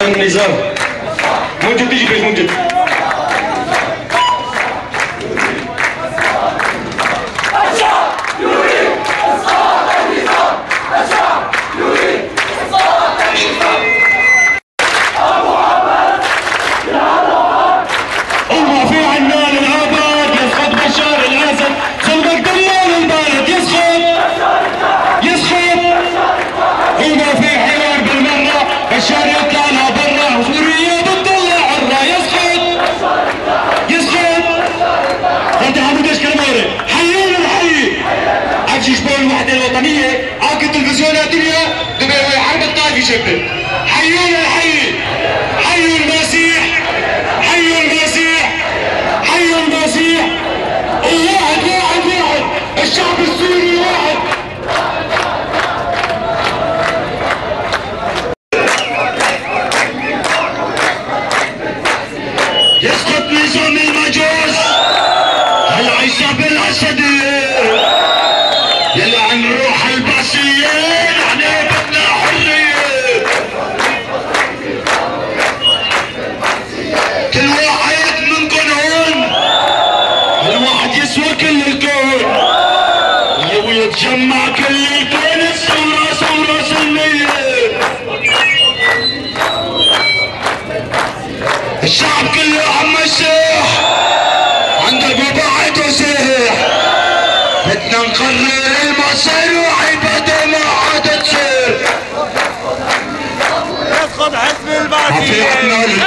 النظام منجد تيجي بيت منجد الشعب يريد إسقاط النظام. الشعب يريد إسقاط النظام. أبو عباس يا الوهاب الله في عنان العباد يسقط بشار الأسد صلبك دمار البلد يسقط الله في حوار بالمرة بشار يطلع لها برا سوريا بتطلع عرا يسقط انت حمود ايش كلمه حيونا الحي عكس شباب الوحدة الوطنية عاك التلفزيونات الدنيا دبي حرب الطائف يشبه حيونا الحي حي المسيح واحد الشعب السوري واحد. يسقط نظام المجوس العيسى بالاسدية يلي عن روح الباسية نحن بدنا حرية. كل واحد منكم هون الواحد يسوى كل الكون لو يتجمع كل الكون الثورة سلمية. الشعب كله عم يصيح عند البابا وسيح بدنا نقرر المصير وعباده ما عاد تصير. يسقط حزب البعثيين.